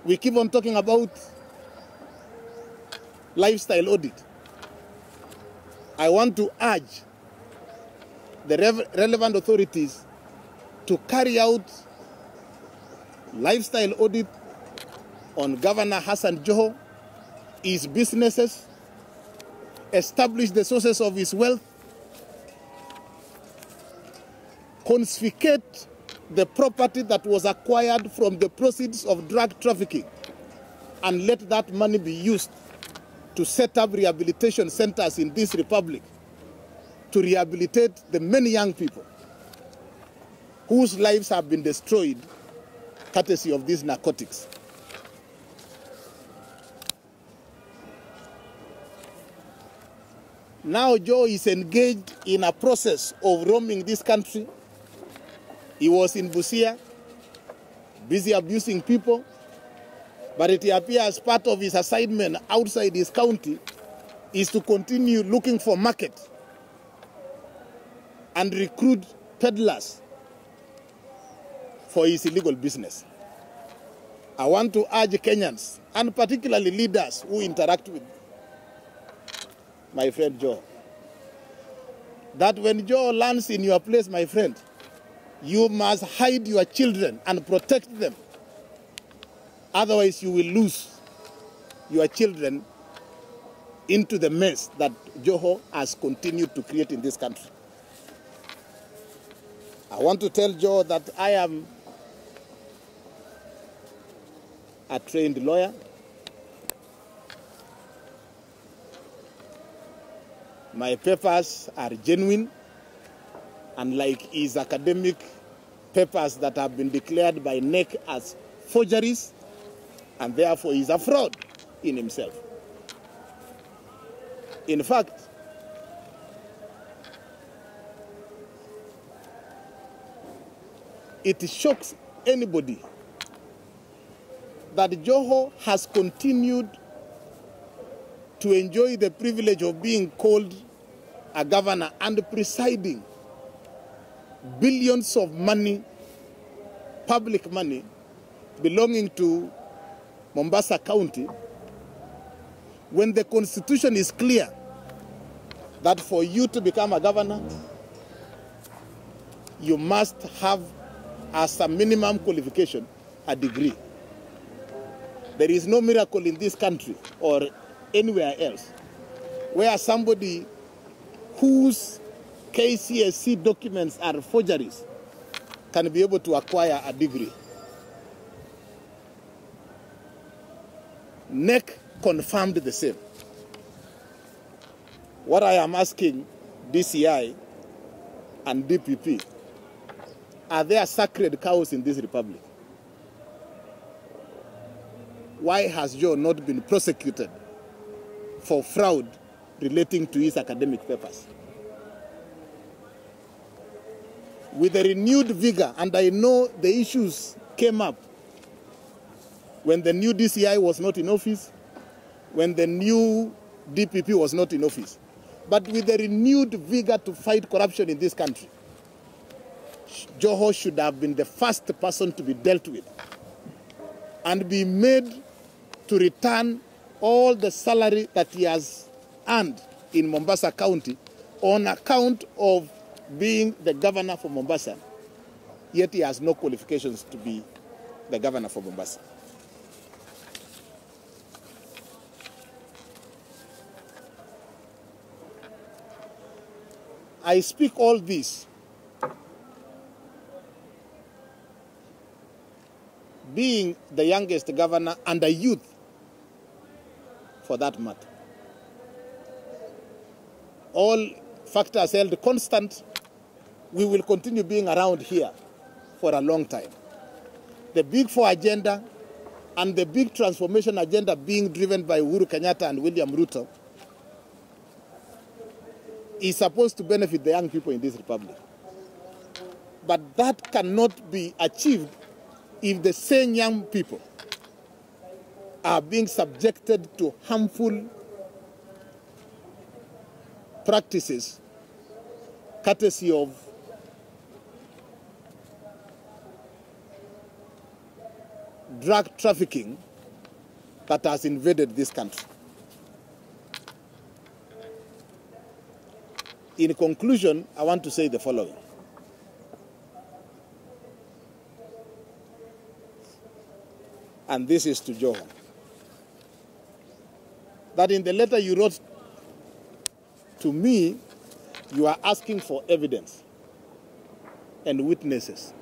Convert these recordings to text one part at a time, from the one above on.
We keep on talking about lifestyle audit. I want to urge the relevant authorities to carry out lifestyle audit on Governor Hassan Joho, his businesses, establish the sources of his wealth, confiscate the property that was acquired from the proceeds of drug trafficking, and let that money be used to set up rehabilitation centers in this republic to rehabilitate the many young people whose lives have been destroyed courtesy of these narcotics. Now Joe is engaged in a process of roaming this country. He was in Busia, busy abusing people, but it appears part of his assignment outside his county is to continue looking for market and recruit peddlers for his illegal business. I want to urge Kenyans, and particularly leaders who interact with my friend Joe, that when Joe lands in your place, my friend, you must hide your children and protect them. Otherwise, you will lose your children into the mess that Joho has continued to create in this country. I want to tell Joe that I am a trained lawyer. My papers are genuine, unlike his academic papers that have been declared by NEC as forgeries, and therefore is a fraud in himself. In fact, it shocks anybody that Joho has continued to enjoy the privilege of being called a governor and presiding billions of money, public money, belonging to Mombasa County, when the Constitution is clear that for you to become a governor, you must have as a minimum qualification a degree. There is no miracle in this country or anywhere else where somebody whose KCSE documents are forgeries can be able to acquire a degree. NEC confirmed the same. What I am asking DCI and DPP, are there sacred cows in this republic? Why has Joe not been prosecuted for fraud relating to his academic papers? With a renewed vigor, and I know the issues came up when the new DCI was not in office, when the new DPP was not in office, but with a renewed vigor to fight corruption in this country, Joho should have been the first person to be dealt with and be made to return all the salary that he has earned in Mombasa County on account of being the governor for Mombasa, yet he has no qualifications to be the governor for Mombasa. I speak all this being the youngest governor and a youth for that matter. All factors held constant, we will continue being around here for a long time. The Big Four agenda and the big transformation agenda being driven by Uhuru Kenyatta and William Ruto is supposed to benefit the young people in this republic. But that cannot be achieved if the same young people are being subjected to harmful practices courtesy of drug trafficking that has invaded this country. In conclusion, I want to say the following. And this is to Joho. That in the letter you wrote to me, you are asking for evidence and witnesses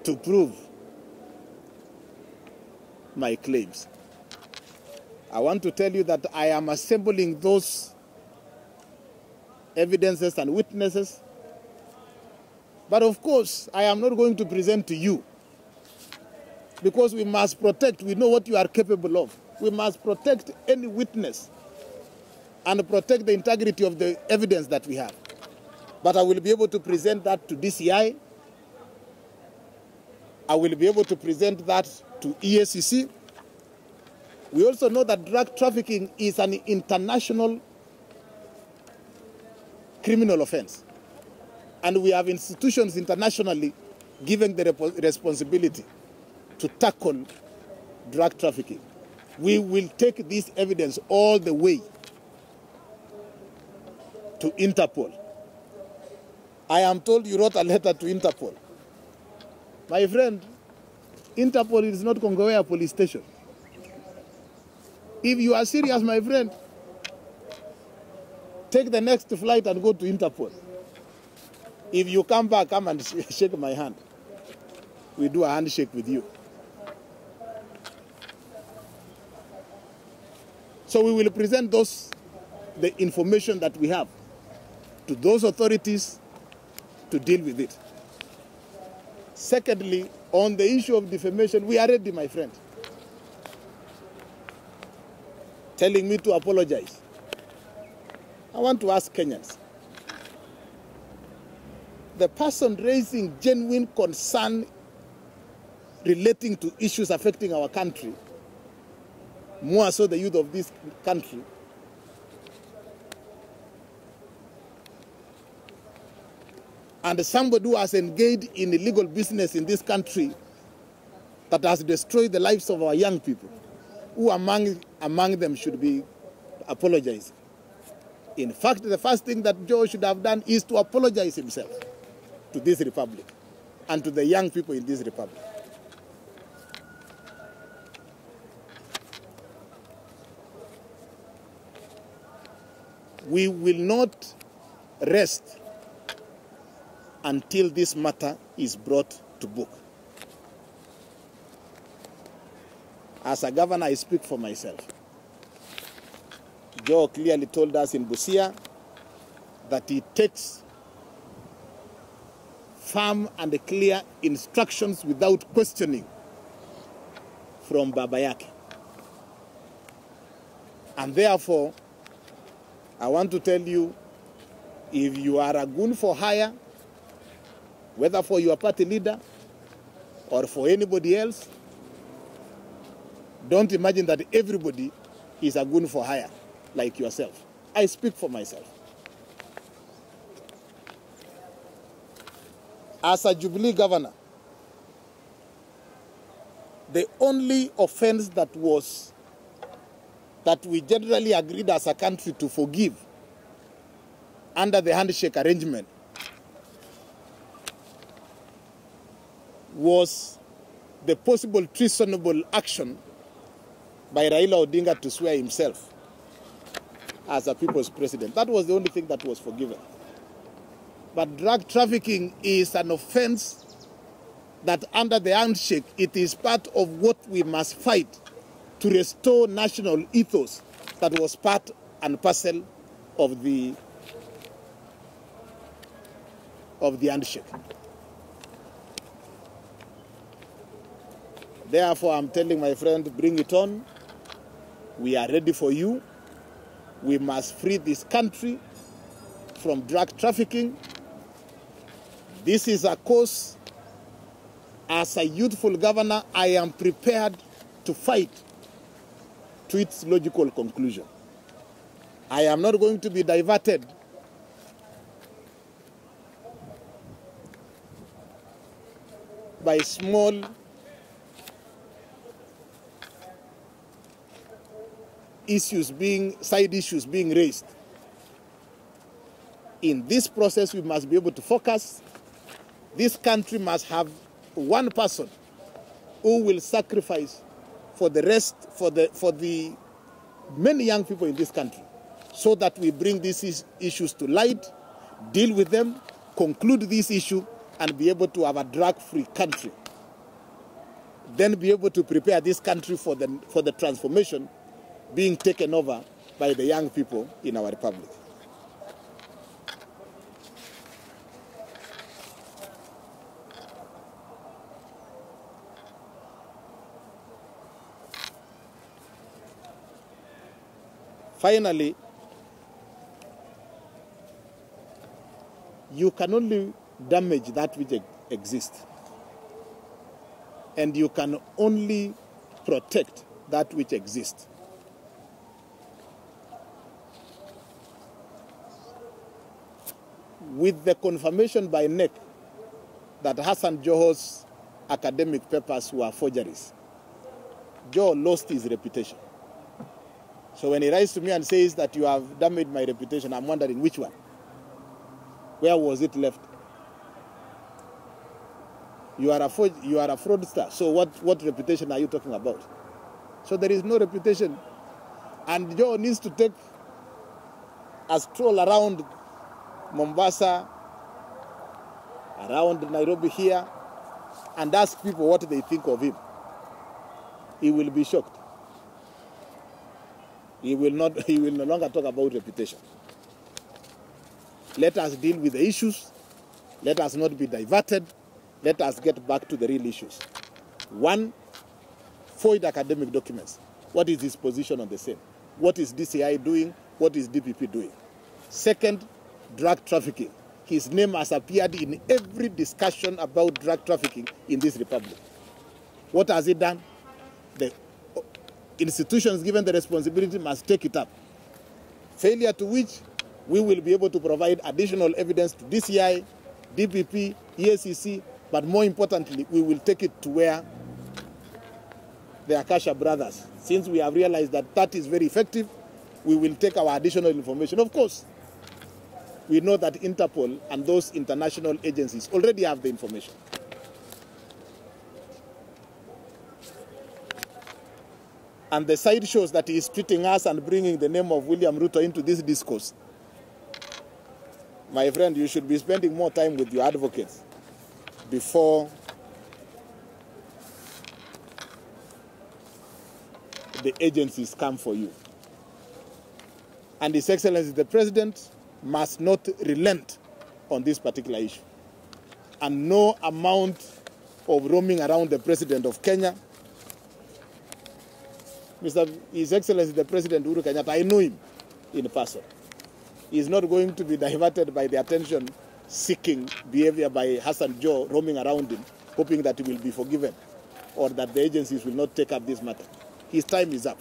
to prove my claims. I want to tell you that I am assembling those evidences and witnesses. But of course, I am not going to present to you, because we must protect, we know what you are capable of. We must protect any witness and protect the integrity of the evidence that we have. But I will be able to present that to DCI. I will be able to present that to EACC. We also know that drug trafficking is an international criminal offense. And we have institutions internationally given the responsibility to tackle drug trafficking. We will take this evidence all the way to Interpol. I am told you wrote a letter to Interpol. My friend, Interpol is not Kongowea police station. If you are serious, my friend, take the next flight and go to Interpol. If you come back, come and shake my hand. We do a handshake with you. So we will present the information that we have to those authorities to deal with it. Secondly, on the issue of defamation, we are ready, my friend. Telling me to apologize. I want to ask Kenyans. The person raising genuine concern relating to issues affecting our country, more so the youth of this country, and somebody who has engaged in illegal business in this country that has destroyed the lives of our young people, who among them should be apologizing. In fact, the first thing that Joe should have done is to apologize himself to this republic and to the young people in this republic. We will not rest until this matter is brought to book. As a governor, I speak for myself. Joe clearly told us in Busia that he takes firm and clear instructions without questioning from Baba Yake. And therefore, I want to tell you, if you are a goon for hire, whether for your party leader or for anybody else, don't imagine that everybody is a goon for hire like yourself. I speak for myself. As a Jubilee governor, the only offense that we generally agreed as a country to forgive under the handshake arrangement was the possible treasonable action by Raila Odinga to swear himself as a people's president. That was the only thing that was forgiven. But drug trafficking is an offense that under the handshake, it is part of what we must fight to restore national ethos that was part and parcel of the handshake. Therefore, I'm telling my friend, bring it on. We are ready for you. We must free this country from drug trafficking. This is a cause. As a youthful governor, I am prepared to fight to its logical conclusion. I am not going to be diverted by small side issues being raised. In this process, we must be able to focus. This country must have one person who will sacrifice for the rest, for the many young people in this country, so that we bring these issues to light, deal with them, conclude this issue, and be able to have a drug-free country. Then be able to prepare this country for the transformation being taken over by the young people in our republic. Finally, you can only damage that which exists, and you can only protect that which exists. With the confirmation by NEC that Hassan Joho's academic papers were forgeries, Joho lost his reputation. So when he writes to me and says that you have damaged my reputation, I'm wondering which one? Where was it left? You are a fraudster. So what reputation are you talking about? So there is no reputation. And Joho needs to take a stroll around Mombasa, around Nairobi here, and ask people what they think of him. He will be shocked. He will no longer talk about reputation. Let us deal with the issues. Let us not be diverted. Let us get back to the real issues. One, void academic documents. What is his position on the same? What is DCI doing? What is DPP doing? Second, drug trafficking. His name has appeared in every discussion about drug trafficking in this republic. What has he done? The institutions given the responsibility must take it up. Failure to which we will be able to provide additional evidence to DCI, DPP, EACC, but more importantly, we will take it to where the Akasha brothers. Since we have realized that that is very effective, we will take our additional information. Of course, we know that Interpol and those international agencies already have the information. And the side shows that he is treating us and bringing the name of William Ruto into this discourse. My friend, you should be spending more time with your advocates before the agencies come for you. And His Excellency the President must not relent on this particular issue. And no amount of roaming around the President of Kenya. His Excellency the President Uhuru Kenyatta, I know him in person. He is not going to be diverted by the attention-seeking behavior by Hassan Joho roaming around him, hoping that he will be forgiven or that the agencies will not take up this matter. His time is up.